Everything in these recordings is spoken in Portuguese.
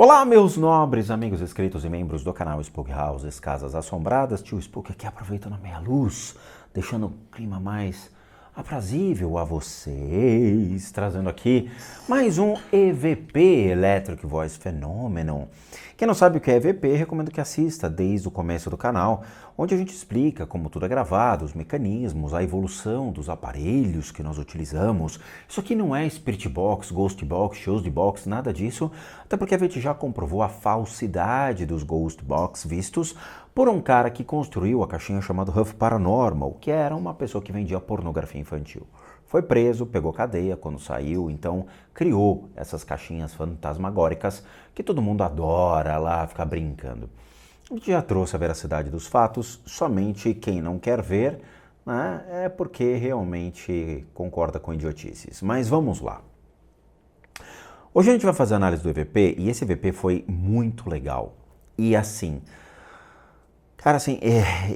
Olá, meus nobres amigos inscritos e membros do canal Spook Houses, Casas Assombradas. Tio Spook aqui aproveitando a meia luz, deixando o clima mais aprazível a vocês, trazendo aqui mais um EVP, Electric Voice Phenomenon. Quem não sabe o que é EVP, recomendo que assista desde o começo do canal, onde a gente explica como tudo é gravado, os mecanismos, a evolução dos aparelhos que nós utilizamos. Isso aqui não é Spirit Box, Ghost Box, Shows de Box, nada disso, até porque a gente já comprovou a falsidade dos Ghost Box vistos por um cara que construiu a caixinha chamada Huff Paranormal, que era uma pessoa que vendia pornografia infantil. Foi preso, pegou cadeia quando saiu, então criou essas caixinhas fantasmagóricas que todo mundo adora lá ficar brincando. A gente já trouxe a veracidade dos fatos, somente quem não quer ver, né, é porque realmente concorda com idiotices. Mas vamos lá. Hoje a gente vai fazer a análise do EVP e esse EVP foi muito legal. E assim, cara, assim,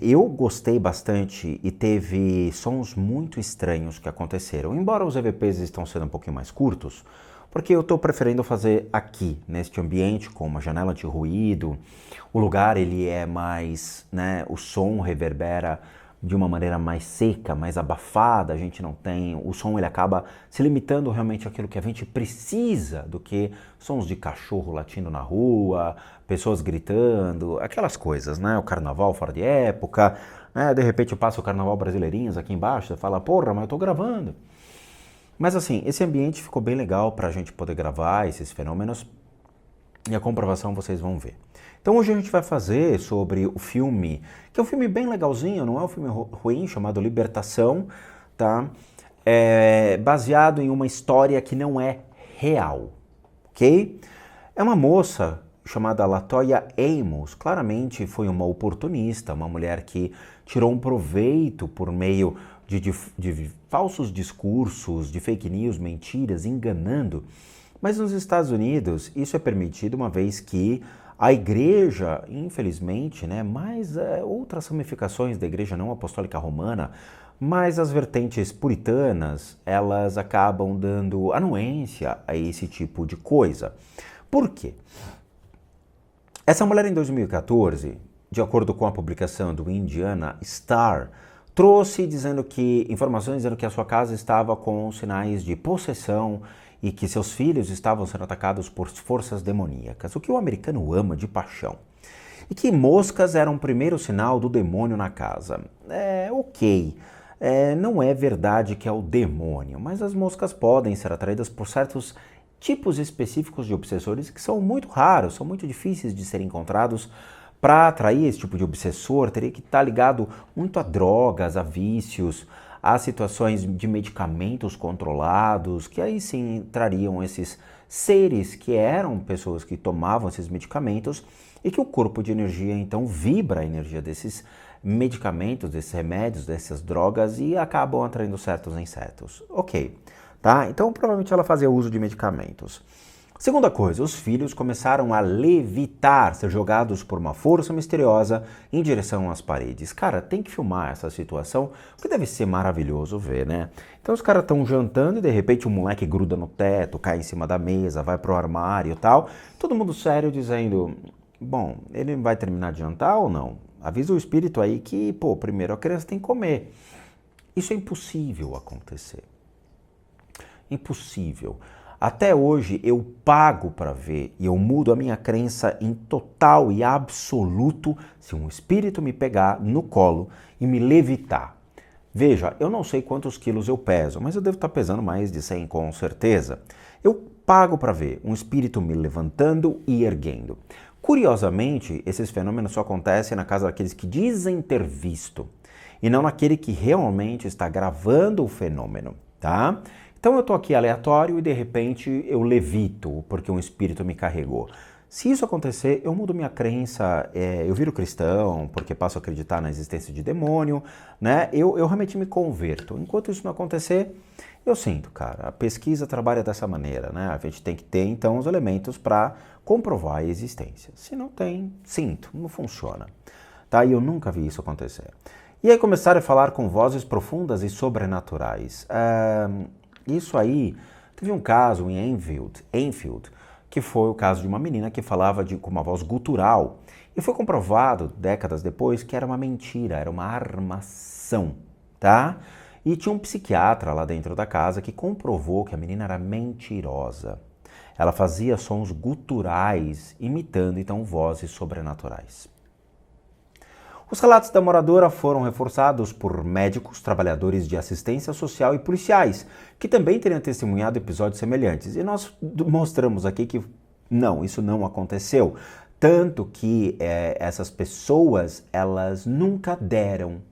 eu gostei bastante e teve sons muito estranhos que aconteceram. Embora os EVPs estão sendo um pouquinho mais curtos, porque eu estou preferindo fazer aqui, neste ambiente, com uma janela de ruído. O lugar, ele é mais, né, o som reverbera de uma maneira mais seca, mais abafada, a gente não tem, o som ele acaba se limitando realmente àquilo que a gente precisa, do que sons de cachorro latindo na rua, pessoas gritando, aquelas coisas, né, o carnaval fora de época, né, de repente eu passo o carnaval brasileirinhos aqui embaixo, você fala, porra, mas eu tô gravando. Mas assim, esse ambiente ficou bem legal para a gente poder gravar esses fenômenos e a comprovação vocês vão ver. Então hoje a gente vai fazer sobre o filme, que é um filme bem legalzinho, não é um filme ruim, chamado Libertação, tá? É baseado em uma história que não é real, ok? É uma moça chamada Latoya Amos, claramente foi uma oportunista, uma mulher que tirou um proveito por meio de falsos discursos, de fake news, mentiras, enganando. Mas nos Estados Unidos isso é permitido uma vez que a igreja, infelizmente, né, mas outras ramificações da igreja não apostólica romana, mas as vertentes puritanas, elas acabam dando anuência a esse tipo de coisa. Por quê? Essa mulher em 2014, de acordo com a publicação do Indiana Star, trouxe informações dizendo que a sua casa estava com sinais de possessão e que seus filhos estavam sendo atacados por forças demoníacas, o que o americano ama de paixão. E que moscas eram o primeiro sinal do demônio na casa. Ok, não é verdade que é o demônio, mas as moscas podem ser atraídas por certos tipos específicos de obsessores que são muito raros, são muito difíceis de serem encontrados. Para atrair esse tipo de obsessor, teria que estar ligado muito a drogas, a vícios, a situações de medicamentos controlados, que aí sim trariam esses seres que eram pessoas que tomavam esses medicamentos e que o corpo de energia então vibra a energia desses medicamentos, desses remédios, dessas drogas e acabam atraindo certos insetos. Ok, tá? Então provavelmente ela fazia uso de medicamentos. Segunda coisa, os filhos começaram a levitar, ser jogados por uma força misteriosa em direção às paredes. Cara, tem que filmar essa situação, porque deve ser maravilhoso ver, né? Então os caras estão jantando e de repente o moleque gruda no teto, cai em cima da mesa, vai pro armário e tal. Todo mundo sério dizendo, bom, ele vai terminar de jantar ou não? Avisa o espírito aí que, pô, primeiro a criança tem que comer. Isso é impossível acontecer. Impossível. Até hoje eu pago para ver e eu mudo a minha crença em total e absoluto se um espírito me pegar no colo e me levitar. Veja, eu não sei quantos quilos eu peso, mas eu devo estar pesando mais de 100 com certeza. Eu pago para ver um espírito me levantando e erguendo. Curiosamente, esses fenômenos só acontecem na casa daqueles que dizem ter visto e não naquele que realmente está gravando o fenômeno, tá? Então eu estou aqui aleatório e de repente eu levito porque um espírito me carregou. Se isso acontecer, eu mudo minha crença, eu viro cristão porque passo a acreditar na existência de demônio, né? Eu realmente me converto. Enquanto isso não acontecer, eu sinto, cara, a pesquisa trabalha dessa maneira, né? A gente tem que ter então os elementos para comprovar a existência. Se não tem, sinto, não funciona. Tá? E eu nunca vi isso acontecer. E aí começaram a falar com vozes profundas e sobrenaturais. Isso aí, teve um caso em Enfield, que foi o caso de uma menina que falava com uma voz gutural. E foi comprovado, décadas depois, que era uma mentira, era uma armação, tá? E tinha um psiquiatra lá dentro da casa que comprovou que a menina era mentirosa. Ela fazia sons guturais, imitando então vozes sobrenaturais. Os relatos da moradora foram reforçados por médicos, trabalhadores de assistência social e policiais, que também teriam testemunhado episódios semelhantes. E nós mostramos aqui que não, isso não aconteceu. Tanto que essas pessoas, elas nunca deram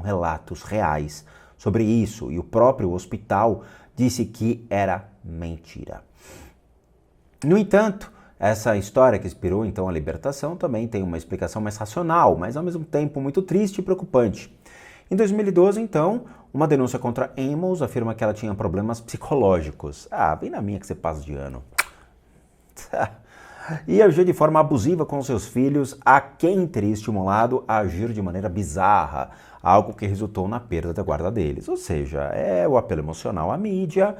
relatos reais sobre isso. E o próprio hospital disse que era mentira. No entanto, essa história que inspirou então a libertação também tem uma explicação mais racional, mas ao mesmo tempo muito triste e preocupante. Em 2012, então, uma denúncia contra Amos afirma que ela tinha problemas psicológicos. Ah, vem na minha que você passa de ano. E agiu de forma abusiva com seus filhos, a quem teria estimulado a agir de maneira bizarra, algo que resultou na perda da guarda deles. Ou seja, é o apelo emocional à mídia.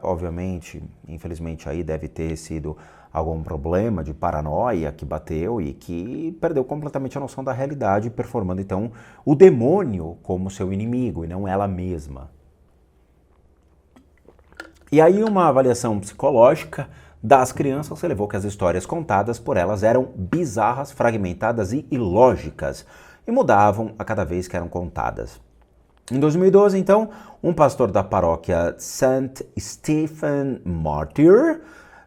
Obviamente, infelizmente aí deve ter sido algum problema de paranoia que bateu e que perdeu completamente a noção da realidade, performando então o demônio como seu inimigo e não ela mesma. E aí uma avaliação psicológica das crianças levou que as histórias contadas por elas eram bizarras, fragmentadas e ilógicas e mudavam a cada vez que eram contadas. Em 2012, então, um pastor da paróquia St. Stephen Martyr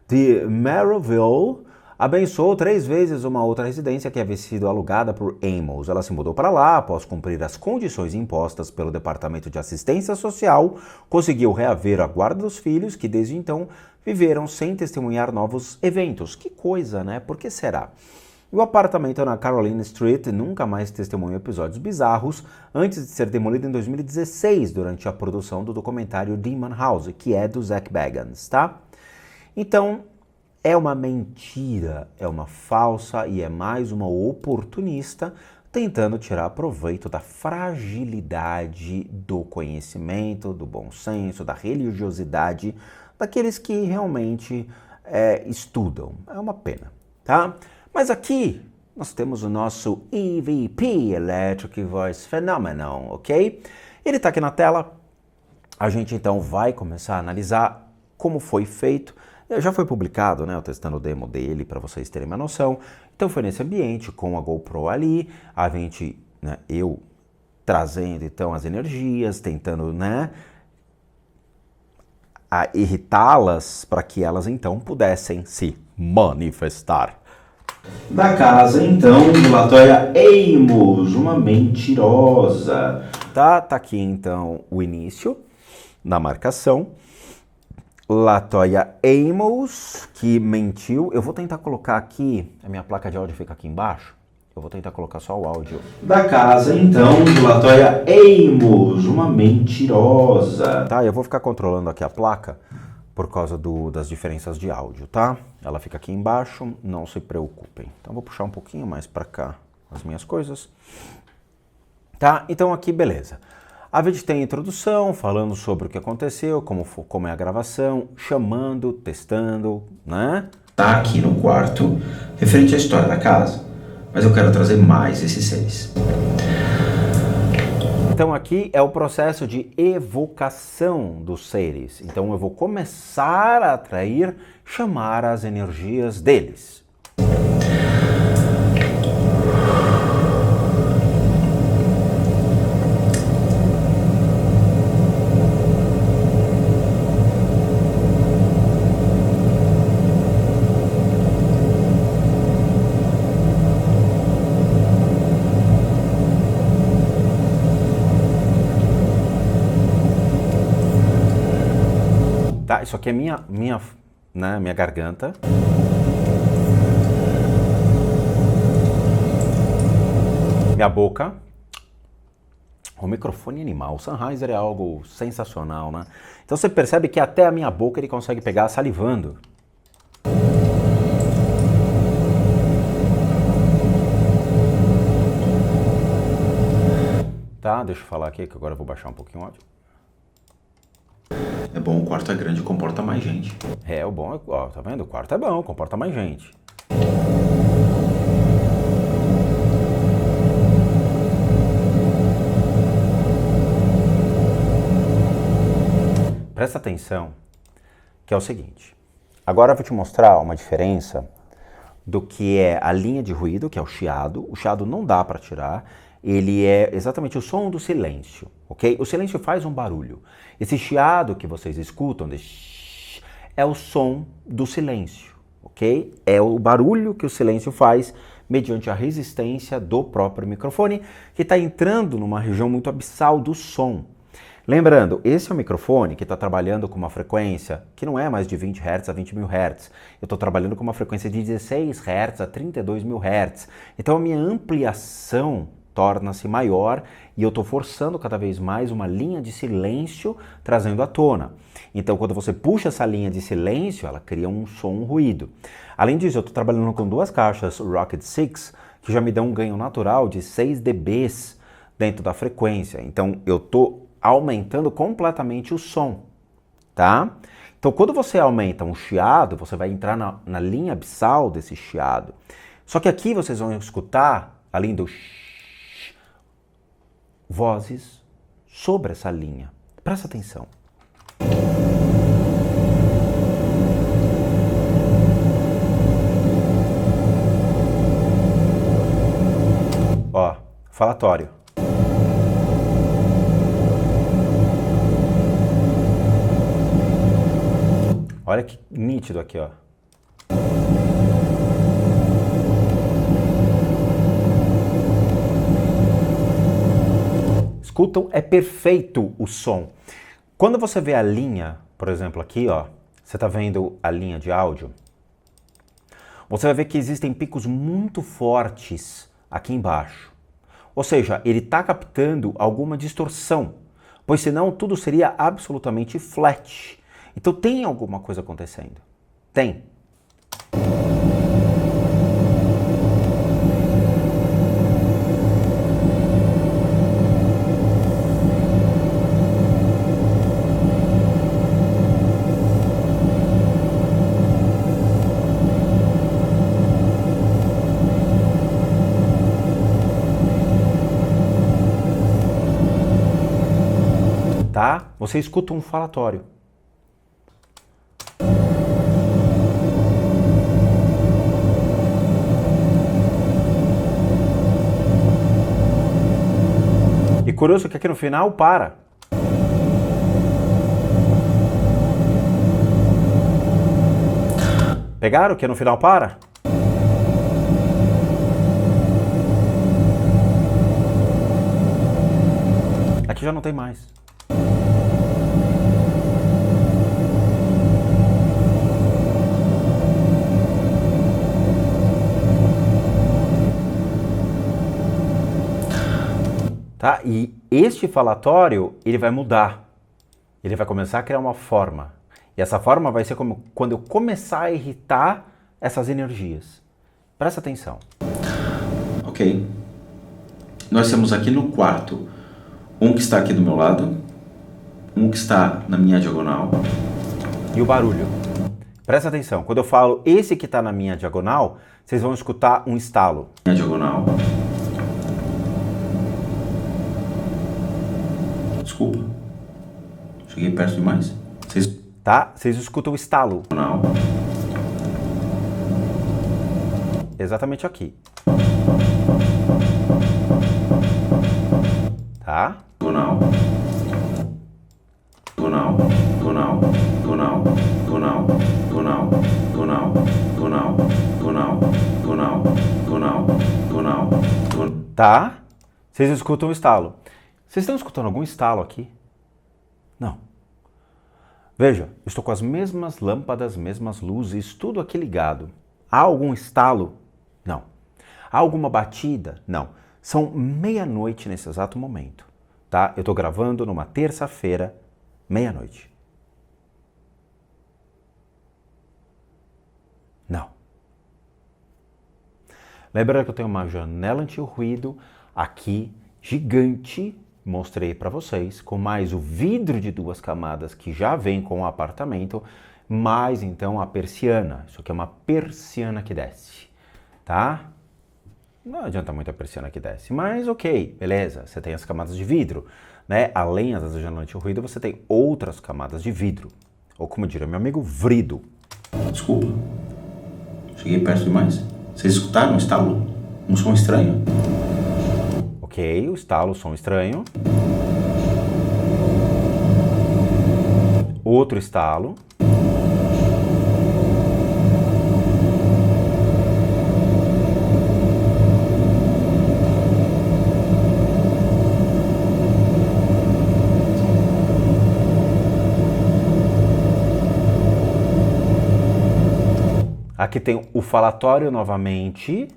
de Maryville abençoou 3 vezes uma outra residência que havia sido alugada por Amos. Ela se mudou para lá após cumprir as condições impostas pelo Departamento de Assistência Social, conseguiu reaver a guarda dos filhos, que desde então viveram sem testemunhar novos eventos. Que coisa, né? Por que será? O apartamento na Caroline Street nunca mais testemunhou episódios bizarros antes de ser demolido em 2016 durante a produção do documentário Demon House, que é do Zach Bagans, tá? Então, é uma mentira, é uma falsa e é mais uma oportunista tentando tirar proveito da fragilidade do conhecimento, do bom senso, da religiosidade daqueles que realmente estudam. É uma pena, tá? Mas aqui nós temos o nosso EVP, Electric Voice Phenomenon, ok? Ele está aqui na tela. A gente então vai começar a analisar como foi feito. Já foi publicado, né, eu testando o demo dele para vocês terem uma noção. Então foi nesse ambiente com a GoPro ali, a gente, né, eu trazendo então as energias, tentando, né, a irritá-las para que elas então pudessem se manifestar. Da casa, então, do Latoya Amos, uma mentirosa. Tá aqui, então, o início na marcação. Latoya Amos, que mentiu. Eu vou tentar colocar aqui, a minha placa de áudio fica aqui embaixo. Eu vou tentar colocar só o áudio. Da casa, então, do Latoya Amos, uma mentirosa. Tá, eu vou ficar controlando aqui a placa por causa das diferenças de áudio, tá? Ela fica aqui embaixo, não se preocupem. Então vou puxar um pouquinho mais para cá as minhas coisas. Tá? Então aqui, beleza. A vídeo tem a introdução, falando sobre o que aconteceu, como é a gravação, chamando, testando, né? Tá aqui no quarto, referente à história da casa. Mas eu quero trazer mais esses seres. Então aqui é o processo de evocação dos seres. Então eu vou começar a atrair, chamar as energias deles. Tá, isso aqui é minha garganta. Minha boca. O microfone animal. O Sennheiser é algo sensacional, né? Então você percebe que até a minha boca ele consegue pegar salivando. Tá, deixa eu falar aqui que agora eu vou baixar um pouquinho o áudio. É bom, o quarto é grande e comporta mais gente. É, o bom é, ó, tá vendo? O quarto é bom, comporta mais gente. Presta atenção, que é o seguinte. Agora eu vou te mostrar uma diferença do que é a linha de ruído, que é o chiado. O chiado não dá para tirar. Ele é exatamente o som do silêncio, ok? O silêncio faz um barulho. Esse chiado que vocês escutam é o som do silêncio, ok? É o barulho que o silêncio faz mediante a resistência do próprio microfone, que está entrando numa região muito abissal do som. Lembrando, esse é um microfone que está trabalhando com uma frequência que não é mais de 20 Hz a 20 mil Hz. Eu estou trabalhando com uma frequência de 16 Hz a 32 mil Hz. Então a minha ampliação torna-se maior e eu estou forçando cada vez mais uma linha de silêncio trazendo à tona. Então quando você puxa essa linha de silêncio, ela cria um som, um ruído. Além disso, eu estou trabalhando com duas caixas Rocket 6 que já me dão um ganho natural de 6 dBs dentro da frequência. Então eu estou aumentando completamente o som, tá? Então, quando você aumenta um chiado, você vai entrar na linha abissal desse chiado. Só que aqui vocês vão escutar, além do vozes sobre essa linha. Presta atenção. Ó, falatório. Olha que nítido aqui, ó. Escutam? É perfeito o som. Quando você vê a linha, por exemplo, aqui, ó, você tá vendo a linha de áudio? Você vai ver que existem picos muito fortes aqui embaixo. Ou seja, ele está captando alguma distorção, pois senão tudo seria absolutamente flat. Então tem alguma coisa acontecendo. Tem. Tá? Você escuta um falatório. E curioso que aqui no final para. Pegaram que no final para? Aqui já não tem mais. Tá? E este falatório, ele vai mudar. Ele vai começar a criar uma forma. E essa forma vai ser como quando eu começar a irritar essas energias. Presta atenção. Ok. Nós temos aqui no quarto um que está aqui do meu lado, um que está na minha diagonal. E o barulho. Presta atenção. Quando eu falo esse que está na minha diagonal, vocês vão escutar um estalo. Minha diagonal. Desculpa. Cheguei perto demais. Tá? Vocês escutam o estalo. Não. Exatamente aqui. Tá? Gonal. Gonal. Gonal. Gonal. Gonal. Gonal. Gonal. Gonal. Gonal. Gonal. Gonal. Gonal. Tá? Vocês escutam o estalo. Vocês estão escutando algum estalo aqui? Não. Veja, estou com as mesmas lâmpadas, mesmas luzes, tudo aqui ligado. Há algum estalo? Não. Há alguma batida? Não. São meia-noite nesse exato momento, tá? Eu estou gravando numa terça-feira, meia-noite. Não. Lembra que eu tenho uma janela anti-ruído aqui, gigante, mostrei para vocês, com mais o vidro de 2 camadas que já vem com o apartamento, mais então a persiana. Isso aqui é uma persiana que desce, tá? Não adianta muito a persiana que desce, mas ok, beleza, você tem as camadas de vidro, né? Além das janelas anti-ruído, você tem outras camadas de vidro, ou como diria meu amigo, vrido. Desculpa, cheguei perto demais. Vocês escutaram o estalo? Um som estranho. Ok, o estalo, som estranho. Outro estalo. Aqui tem o falatório novamente.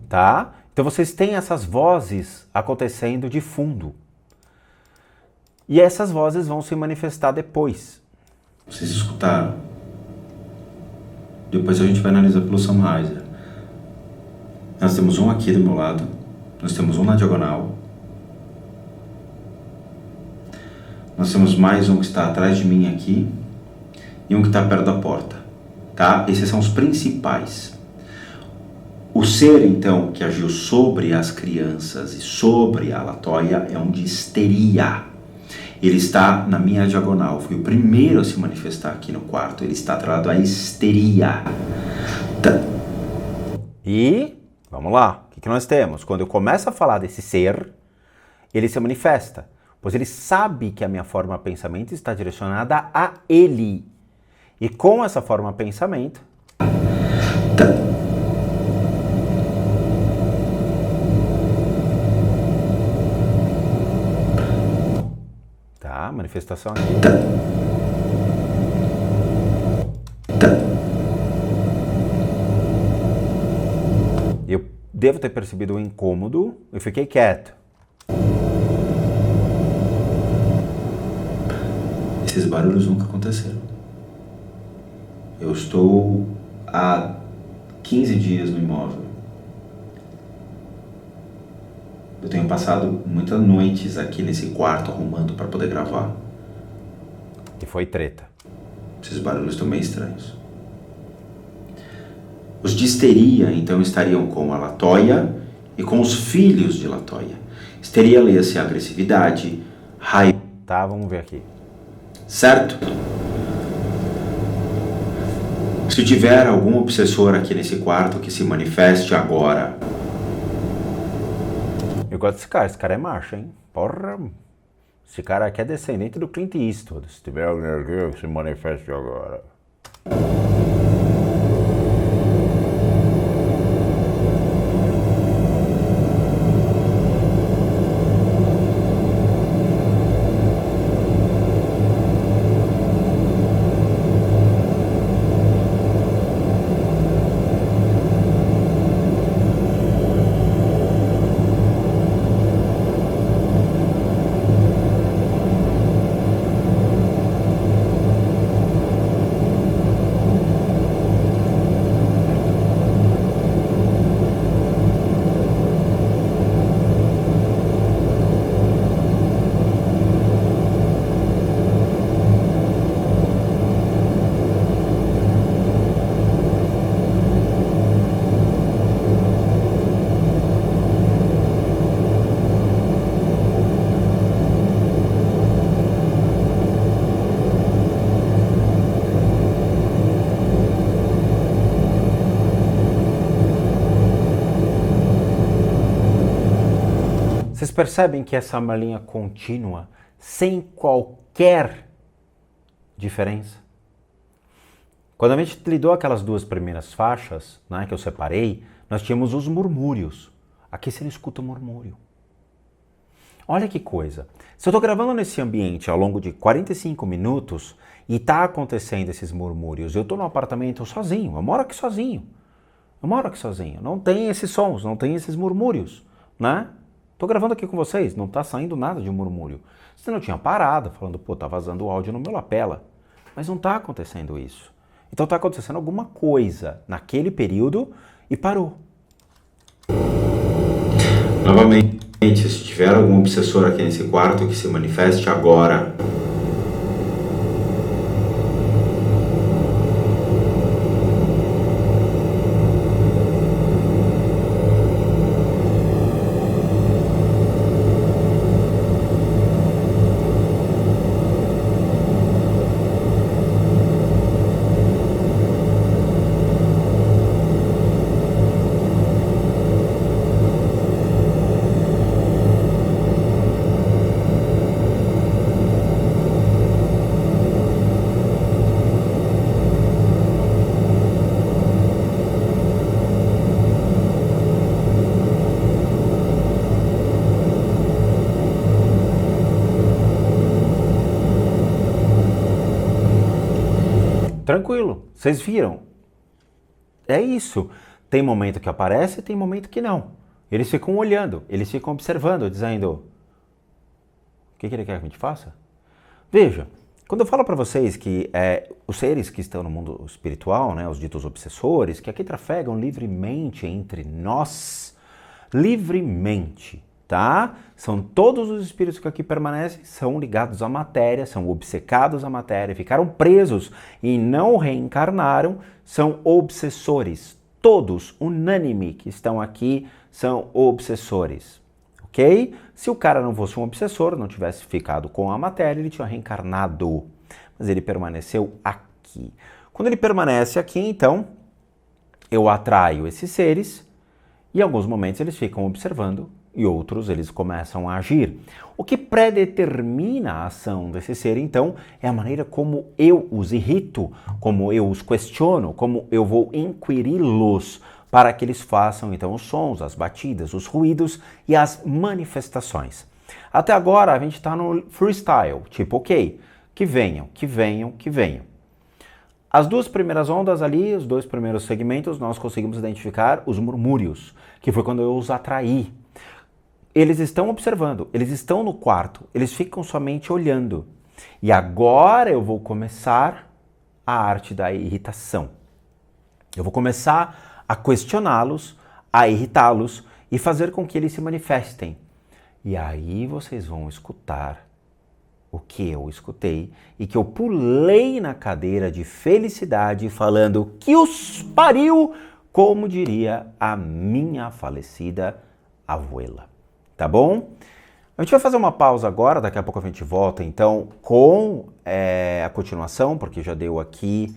Tá? Então vocês têm essas vozes acontecendo de fundo. E essas vozes vão se manifestar depois. Vocês escutaram? Depois a gente vai analisar pelo Sennheiser. Nós temos um aqui do meu lado. Nós temos um na diagonal. Nós temos mais um que está atrás de mim aqui. E um que está perto da porta. Tá? Esses são os principais. O ser, então, que agiu sobre as crianças e sobre a Latoya é um de histeria. Ele está na minha diagonal. Foi o primeiro a se manifestar aqui no quarto. Ele está atrelado à histeria. E, vamos lá, o que nós temos? Quando eu começo a falar desse ser, ele se manifesta. Pois ele sabe que a minha forma de pensamento está direcionada a ele. E com essa forma de pensamento... Tá, manifestação aqui. Eu devo ter percebido o incômodo, eu fiquei quieto. Esses barulhos nunca aconteceram. Eu estou há 15 dias no imóvel. Eu tenho passado muitas noites aqui nesse quarto arrumando para poder gravar. E foi treta. Esses barulhos estão bem estranhos. Os de histeria, então, estariam com a Latoya e com os filhos de Latoya. Histeria, leia-se agressividade, raiva. Tá, vamos ver aqui. Certo? Se tiver algum obsessor aqui nesse quarto que se manifeste agora. Eu gosto desse cara é macho, hein? Porra, esse cara aqui é descendente do Clint Eastwood. Se tiver alguém aqui, se manifeste agora. Vocês percebem que essa é uma linha contínua, sem qualquer diferença? Quando a gente lidou aquelas 2 primeiras faixas, né, que eu separei, nós tínhamos os murmúrios. Aqui você não escuta murmúrio. Olha que coisa. Se eu estou gravando nesse ambiente ao longo de 45 minutos e está acontecendo esses murmúrios, eu estou no apartamento sozinho, eu moro aqui sozinho. Não tem esses sons, não tem esses murmúrios, né? Tô gravando aqui com vocês, não tá saindo nada de murmúrio. Senão eu tinha parado, falando, pô, tá vazando o áudio no meu lapela. Mas não tá acontecendo isso. Então tá acontecendo alguma coisa naquele período e parou. Novamente, se tiver algum obsessor aqui nesse quarto, que se manifeste agora. Tranquilo, vocês viram? É isso. Tem momento que aparece e tem momento que não. Eles ficam olhando, eles ficam observando, dizendo: o que ele quer que a gente faça? Veja, quando eu falo para vocês que os seres que estão no mundo espiritual, né, os ditos obsessores, que aqui trafegam livremente entre nós, livremente, tá? São todos os espíritos que aqui permanecem, são ligados à matéria, são obcecados à matéria, ficaram presos e não reencarnaram, são obsessores. Todos, unânime, que estão aqui, são obsessores. Ok? Se o cara não fosse um obsessor, não tivesse ficado com a matéria, ele tinha reencarnado. Mas ele permaneceu aqui. Quando ele permanece aqui, então, eu atraio esses seres e em alguns momentos eles ficam observando e outros eles começam a agir. O que predetermina a ação desse ser, então, é a maneira como eu os irrito, como eu os questiono, como eu vou inquiri-los para que eles façam, então, os sons, as batidas, os ruídos e as manifestações. Até agora, a gente está no freestyle, tipo, ok, que venham, que venham, que venham. As duas primeiras ondas ali, os dois primeiros segmentos, nós conseguimos identificar os murmúrios, que foi quando eu os atraí. Eles estão observando, eles estão no quarto, eles ficam somente olhando. E agora eu vou começar a arte da irritação. Eu vou começar a questioná-los, a irritá-los e fazer com que eles se manifestem. E aí vocês vão escutar o que eu escutei e que eu pulei na cadeira de felicidade falando que os pariu, como diria a minha falecida abuela. Tá bom? A gente vai fazer uma pausa agora, daqui a pouco a gente volta então com a continuação, porque já deu aqui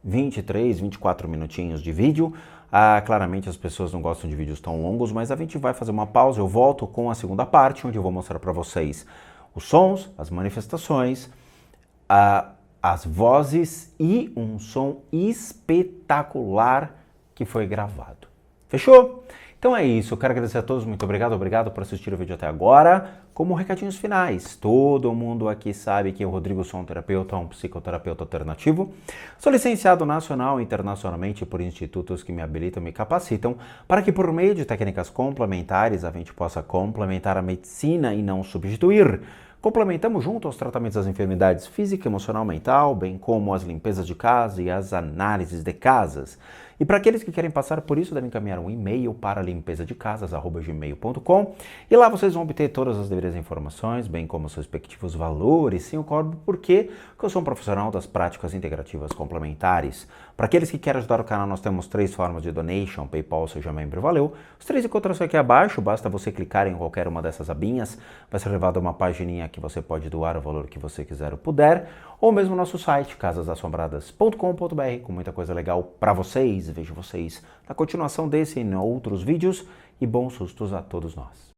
23, 24 minutinhos de vídeo. Claramente as pessoas não gostam de vídeos tão longos, mas a gente vai fazer uma pausa, eu volto com a segunda parte, onde eu vou mostrar para vocês os sons, as manifestações, as vozes e um som espetacular que foi gravado. Fechou? Então é isso, eu quero agradecer a todos, muito obrigado por assistir o vídeo até agora. Como recadinhos finais, todo mundo aqui sabe que o Rodrigo sou um terapeuta, um psicoterapeuta alternativo. Sou licenciado nacional e internacionalmente por institutos que me habilitam e me capacitam para que por meio de técnicas complementares a gente possa complementar a medicina e não substituir. Complementamos junto aos tratamentos das enfermidades física, emocional, mental, bem como as limpezas de casa e as análises de casas. E para aqueles que querem passar por isso, devem encaminhar um e-mail para limpezadecasas@gmail.com e lá vocês vão obter todas as devidas informações, bem como os respectivos valores, sim, eu cobro porque eu sou um profissional das práticas integrativas complementares. Para aqueles que querem ajudar o canal, nós temos 3 formas de donation, PayPal, seja membro, valeu. Os 3 encontram-se aqui abaixo, basta você clicar em qualquer uma dessas abinhas, vai ser levado a uma pagininha que você pode doar o valor que você quiser ou puder, ou mesmo nosso site, casasassombradas.com.br, com muita coisa legal para vocês. Vejo vocês na continuação desse e em outros vídeos e bons sustos a todos nós.